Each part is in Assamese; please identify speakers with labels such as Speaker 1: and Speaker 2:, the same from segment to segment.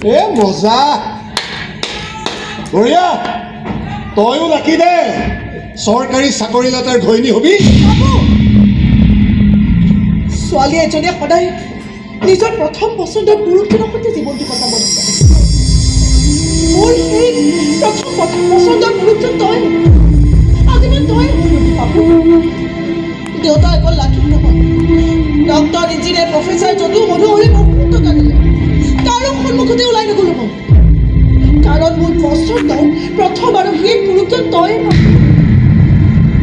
Speaker 1: এ মজা বঢ়িয়া তয়ো ৰাখি দে চৰকাৰী চাকৰি লাটাৰ ঘৈণী হবি
Speaker 2: ছোৱালী এজনীয়ে সদায় নিজৰ প্ৰথম পচন্দৰ পুৰুষজনৰ সৈতে জীৱনটো কটাব বিচাৰে মোৰ সেই প্ৰথম পচন্দৰ পুৰুষজন তই আজি মই তই পাবো দেউতা অকল লাখি নহয় ডক্টৰ ইঞ্জিনিয়াৰ প্ৰফেচাৰ যদিও মনোহৰে বহুত টকা দিলে কাৰো সন্মুখতে ওলাই নগ'লো মই কাৰণ মোৰ পচন্দৰ প্ৰথম আৰু সেই পুৰুষজন তই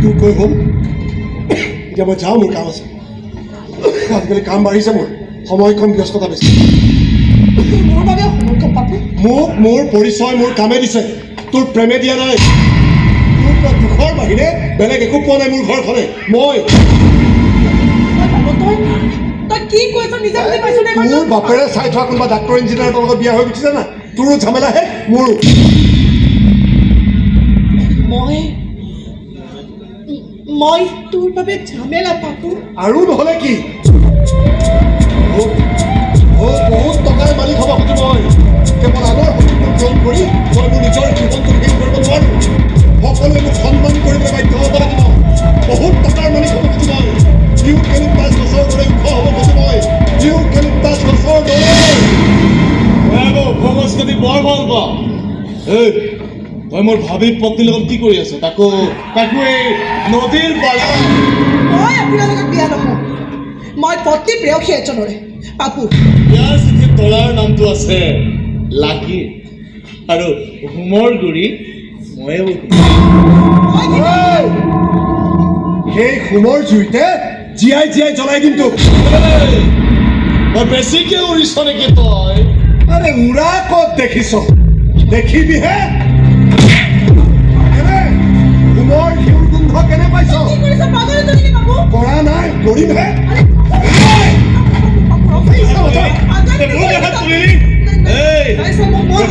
Speaker 1: তোৰ কৈ হ'ল এতিয়া মই যাওঁ মোৰ কাম আছে আজিকালি কাম বাঢ়িছে মোৰ সময়খন ব্যস্ততা বেছি
Speaker 2: মোৰ বাবে সময় কম পাবো
Speaker 1: মোক মোৰ পৰিচয় মোৰ কামে দিছে তোৰ প্ৰেমে দিয়া নাই তোৰ পৰা দুখৰ বাহিৰে বেলেগ একো পোৱা নাই মোৰ ঘৰখনে মই
Speaker 2: তই কি কৈছ নিজে বুজি পাইছ নে
Speaker 1: মোৰ বাপেৰে চাই থোৱা কোনোবা ডাক্তৰ ইঞ্জিনিয়াৰৰ লগত বিয়া হৈ গুচিছে না তোৰো ঝামেলাহে মোৰো
Speaker 2: মই তোৰ বাবে ঝামেলা পাবো
Speaker 1: আৰু নহ'লে কি বহুত টকাৰ মালিক হ'ব খুজি মই কেৱল আগৰ সপোনটো পূৰণ কৰি মই মোৰ নিজৰ জীৱনটো শেষ কৰিব নোৱাৰোঁ সকলোৱে মোক সন্মান কৰিবলৈ বাধ্য হ'ব লাগিব বহুত টকাৰ মালিক হ'ব খুজি মই ইউকেলিপ্টাছ গছৰ দৰে ওখ হ'ব খুজি মই ইউকেলিপ্টাছ গছৰ দৰে
Speaker 3: ভগস্কতি বৰ ভাল পাওঁ এই তই মোৰ ভাবি পত্নীৰ লগত কি কৰি আছ তাকো এই নদীৰ পাৰত
Speaker 2: মই আপোনাৰ লগত বিয়া নহওঁ মই পত্নী প্ৰেয়সী এজনৰে পাপু
Speaker 3: ইয়াৰ চিঠিত তলাৰ নামটো আছে লাকি আৰু হোমৰ গুৰি ময়ে
Speaker 1: সেই হোমৰ জুইতে জীয়াই জীয়াই জ্বলাই দিম তোক
Speaker 3: মই বেছিকে উৰিছ নেকি তই
Speaker 1: আৰে উৰা ক'ত দেখিছ দেখিবিহে হোমৰ ঘিউৰ গোন্ধ কেনে পাইছ কৰা নাই কৰিমহে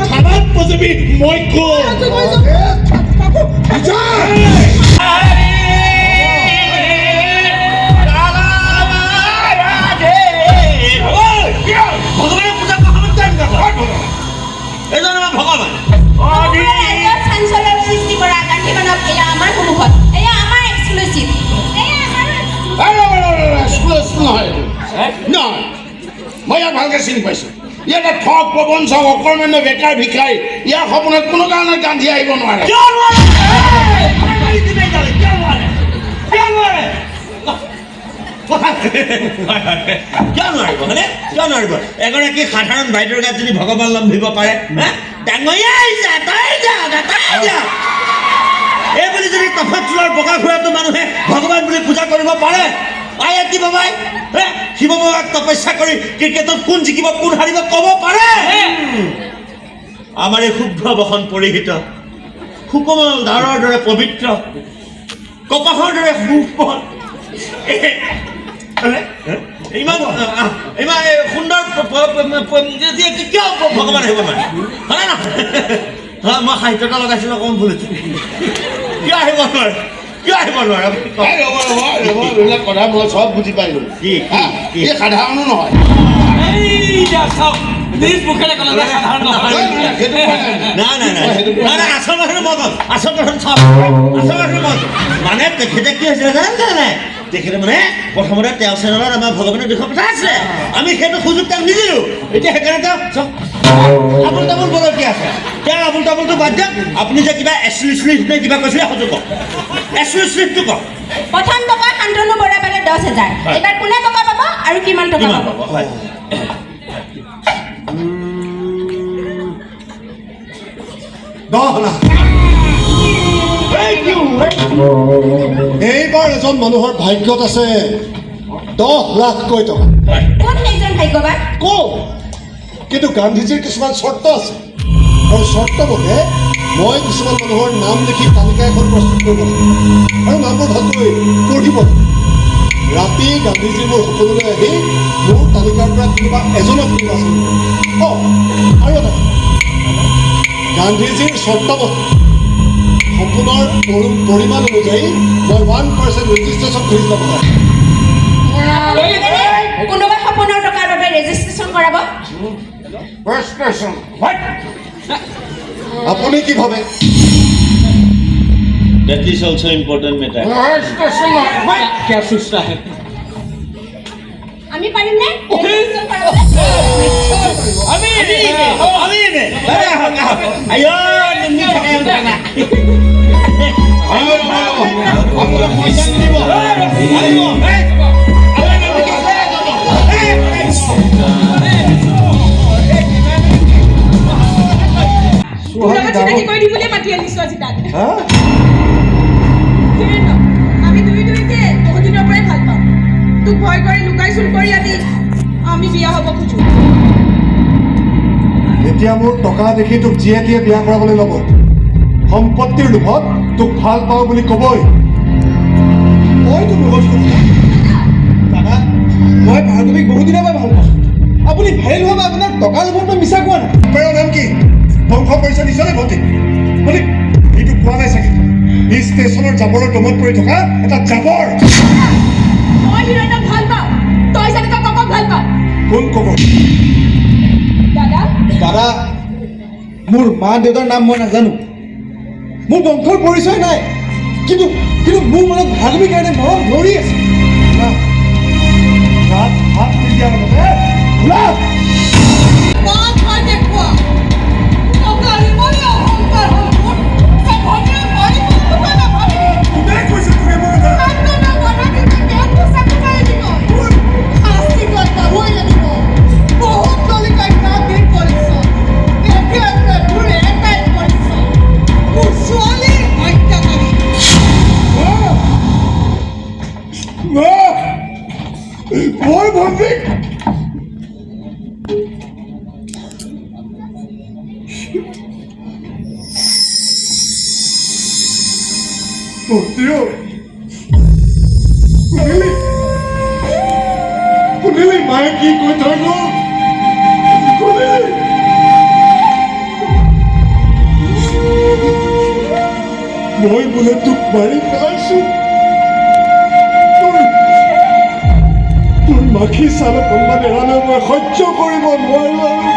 Speaker 3: থানাত পজাবি মই কম মই ইয়াক ভালকে চিনি পাইছো ইয়াত ঠগ প্ৰবঞ্চক অকৰ্মণ্য বেকাৰ ভিক্ষাৰী ইয়াৰ সপোনত কোনো কাৰণে গান্ধী আহিব নোৱাৰে
Speaker 4: কিয় নোৱাৰিব হয়নে কিয় নোৱাৰিব এগৰাকী সাধাৰণ বাইদেউৰ গাত যদি ভগৱান লম্ভিব পাৰে ডাঙৰীয়া এই বুলি যদি তফাত চোলাৰ বগা ঘূৰাটো মানুহে ভগৱান বুলি পূজা কৰিব পাৰে কি বাবাই শিৱ বাবাক তপস্যা কৰি ক্ৰিকেটত কোন জিকিব কোন হাৰিব ক'ব পাৰে আমাৰ এই শুভ্ৰ বসন পৰিহিত সুকোমল ডাৰৰ দৰে পবিত্ৰ কপাহৰ দৰে সুফল ইমান সুন্দৰ কিয় ভগৱান আহিব মানে হয়নে নহয় মই সাহিত্যটা লগাইছিলোঁ অকণমান ভুলিছোঁ কিয় আহিব নোৱাৰে কিয় আহিব নোৱাৰে
Speaker 3: এইবিলাক কথা মই চব বুজি পাইলো এই সাধাৰণো নহয়
Speaker 4: আচল কথাটো মই কম আচল কথাটো চাওক আচল কথাটো মই মানে তেখেতে কি হৈছিলে জানে তেখেতে মানে প্ৰথমতে তেওঁ চেনেলত আমাৰ ভগৱানৰ বিষয় কথা আছে আমি সেইটো সুযোগ তেওঁক নিদিলোঁ এতিয়া সেইকাৰণে তেওঁ আবুল তাবুল বলৰ কি আছে তেওঁ আবুল তাবুলটো বাদ দিয়ক আপুনি যে কিবা এছলিছলিছ নে কিবা কৈছিলে সেইটো কওক এছলিছলিছটো কওক
Speaker 5: প্ৰথম টকা শান্তনু বৰা পালে 10,000 এবাৰ কোনে টকা পাব আৰু কিমান টকা পাব
Speaker 1: এইবাৰ এজন মানুহৰ ভাগ্যত আছে 10 লাখকৈ টকা
Speaker 5: কোন সেইজন ভাগ্যৱান
Speaker 1: কওঁ কিন্তু গান্ধীজীৰ কিছুমান চৰ্ত আছে আৰু চৰ্ত মতে মই কিছুমান মানুহৰ নাম লিখি তালিকা এখন প্ৰস্তুত কৰিব লাগে আৰু নামবোৰ ভালকৈ পঢ়িব ৰাতি গান্ধীজী মোৰ সপোনলৈ আহি মোৰ তালিকাৰ পৰা কোনোবা এজনক নিৰ্বাচন আৰু এটা গান্ধীজীৰ চৰ্ত মতে সপোনৰ পৰিমাণ অনুযায়ী মই 1% ৰেজিষ্ট্ৰেশ্যন কৰি যাব লাগে
Speaker 5: কোনোবা সপোনৰ টকাৰ বাবে ৰেজিষ্ট্ৰেশ্যন কৰাব
Speaker 1: Frustration. What? আপুনি কি ভাবে?
Speaker 4: That is also important matter.
Speaker 1: Frustration. What?
Speaker 3: क्या सोचता है
Speaker 5: আমি পাৰিম নে
Speaker 4: আমি এনে আয়ো তুমি থাকা
Speaker 3: आपको पैसा नहीं
Speaker 2: চিনাকি কৰি দিবলৈ মাতি আনিছো আজি তাক
Speaker 1: হা?
Speaker 2: আমি দুই দুইকে বহুত দিনৰ পৰাই ভাল পাওঁ তোক ভয় কৰি লুকাই চুৰ কৰি আনি আমি বিয়া হ'ব খোজো
Speaker 1: এতিয়া মোৰ টকা দেখি তোক যিয়ে দিয়ে বিয়া কৰাবলৈ ল'ব সম্পত্তিৰ লোভত তোক ভাল পাওঁ বুলি ক'বই মই তোক লগত
Speaker 6: দাদা মই ভাৰ্গৱীক বহুত দিনৰ পৰা ভাল পাওঁ আপুনি ভাইৰেল হোৱা বা আপোনাৰ টকা লোভত মই মিছা কোৱা নাই
Speaker 1: তোমাৰ নাম কি ধ্বংস কৰিছে নিশ্চয় ভণ্টি মানে এইটো কোৱা নাই চাগে এই ষ্টেচনৰ জাবৰৰ দমত পৰি থকা এটা জাবৰ
Speaker 2: মই হিৰণ্যক ভাল পাওঁ তই যেনেকৈ ককক ভাল পাওঁ
Speaker 1: কোন ক'ব
Speaker 2: দাদা
Speaker 6: দাদা মোৰ মা দেউতাৰ নাম মই নাজানো মোৰ বংশৰ পৰিচয় নাই কিন্তু মোৰ মনত ভাৰ্গৱীৰ কাৰণে মৰম ধৰি আছে
Speaker 1: গাত হাত দি দিয়াৰ লগতে ওলা
Speaker 2: কাক হয় দেখুৱা টকা ৰিমলে অহংকাৰ হ'ল মোৰ সে ভনীয়ে ভৰি কোনটো পালা ভাবি
Speaker 1: কোনে কৈছে তোক এইবোৰ কথা
Speaker 2: কান্দনা কথা দিলে দেহটো চাকু মাৰি দিব শাস্তি কথা হৈ লাগিব বহুত কলিকাতা দিন কৰিছ এতিয়া তোৰ এটাই কৰিছ মোৰ ছোৱালী হত্যাকাৰী
Speaker 1: মই ভণ্টিক ভণ্টিও শুনিলি মায়ে কি কৈ থৈ গ'ল শুনিলি মই বোলে তোক মাৰি পেলাইছো তোৰ মাখি চাল অকণমান এৰালে মই সহ্য কৰিব নোৱাৰো আৰু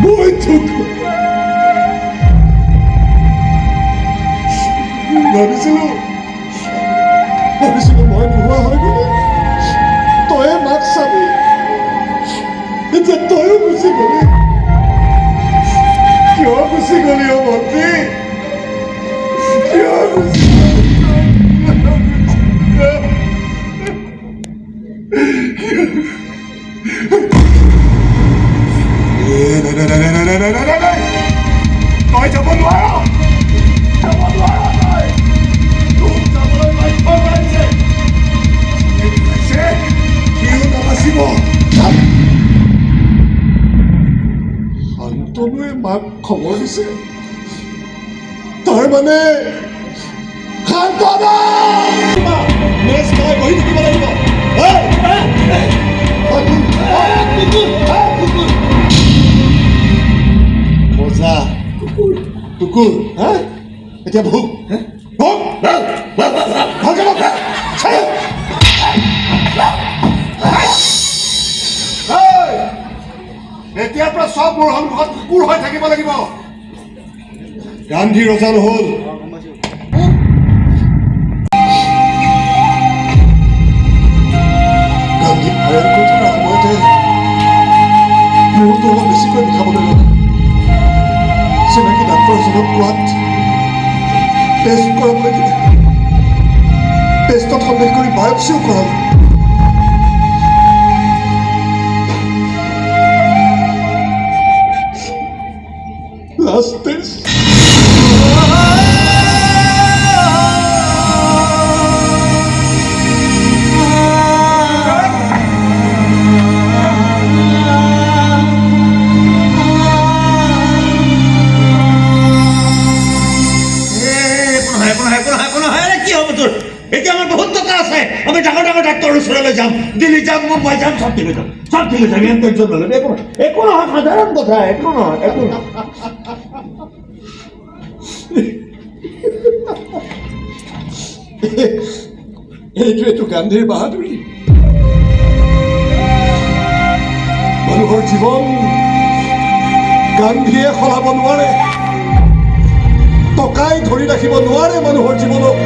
Speaker 1: মই তোক ভাবিছিলো মই নোহোৱা হৈ গ'লো তয়ে মাক চাবি এতিয়া তয়ো গুচি গলি কিয় গুচি গলি অ ভণ্টি কিয় গুচি তই যাব নোৱাৰ যাব নোৱাৰ তই তোক যাবলৈ বাধ্য কৰিছে সিও নাবাচিব শান্তনুৱে মাক খবৰ দিছে তাৰ মানে শান্তনু নেক্সট তই বহি থাকিব লাগিব মজা কুকুৰ হা এতিয়া ভোগ ভোগ এতিয়াৰ পৰা চব মোৰ সন্মুখত কুকুৰ হৈ থাকিব লাগিব গান্ধী ৰজা নহ'ল গান্ধী ফায়াৰ কৰি থকা সময়তে মূৰটো অলপ বেছিকৈ বিষাবলৈ ল'লে চিনাকি ডাক্তৰ এজনক কোৱাত টেষ্ট কৰাবলৈ দিলে টেষ্টত সন্দেহ কৰি বায়পচিও কৰালে লাষ্ট টেষ্ট
Speaker 4: এতিয়া আমাৰ বহুত টকা আছে আমি ডাঙৰ ডাঙৰ ডাক্তৰৰ ওচৰলৈ যাম দিল্লী যাম মুম্বাই যাম সব দিকে যাম ইমান টেনশ্যন নল'বি একো নহয় সাধাৰণ কথা একো নহয়
Speaker 1: এইটোৱেতো গান্ধীৰ বাহাদুৰি মানুহৰ জীৱন গান্ধীয়ে সলাব নোৱাৰে, টকাই ধৰি ৰাখিব নোৱাৰে মানুহৰ জীৱনক।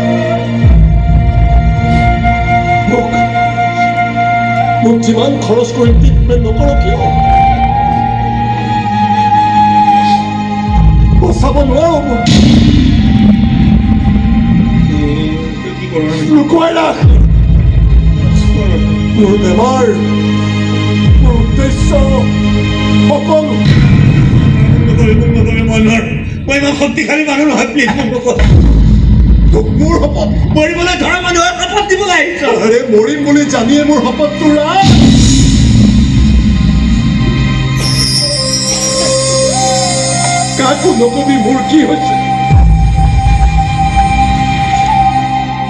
Speaker 1: মোক যিমান খৰচ কৰি ট্ৰিটমেণ্ট নকৰক কিয়, বচাব নোৱাৰো মোক।
Speaker 3: কি কৰোঁ আমি?
Speaker 1: লুকুৱাই ৰাখ মোৰ বেমাৰ, মোৰ উদ্দেশ্য, সকলো।
Speaker 3: মোক নকৰে, মই নোৱাৰোঁ। মই ইমান শক্তিশালী মানুহ নহয়, প্লিজ মোক নকৰে।
Speaker 1: মোৰ শপত
Speaker 4: মৰিবলৈ ধৰা মানুহৰ শপত দিবলৈ আহিছ।
Speaker 1: আৰে মৰিম বুলি জানিয়ে মোৰ শপতটো ৰাখ। কাকো নকবি মোৰ কি হৈছে,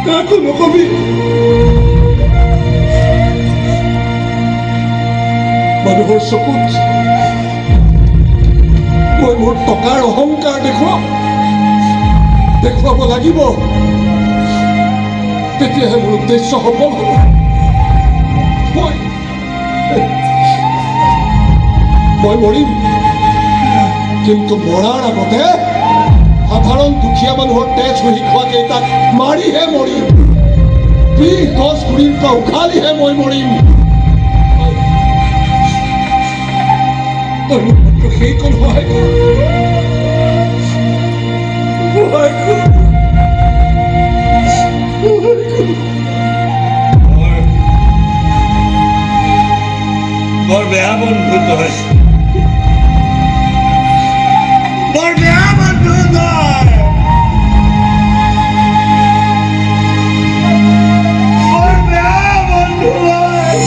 Speaker 1: কাকো নকবি। মানুহৰ চকুত মই মোৰ টকাৰ অহংকাৰ দেখুৱাব লাগিব, তেতিয়াহে মোৰ উদ্দেশ্য সফল হ'ব। মই মৰিম, কিন্তু মৰাৰ আগতে সাধাৰণ দুখীয়া মানুহৰ তেজ বহি খোৱা কেইটাক মাৰিহে মৰিম, 20 গছ গুৰিৰ পৰা উঘালিহে মই মৰিম। তই মোক মাত্ৰ সেইকণ সহায় কৰ, সহায় কৰ।
Speaker 3: বৰ বেয়া বন্ধু তই, বৰ বেয়া বন্ধু তই, বৰ বেয়া বন্ধু তই।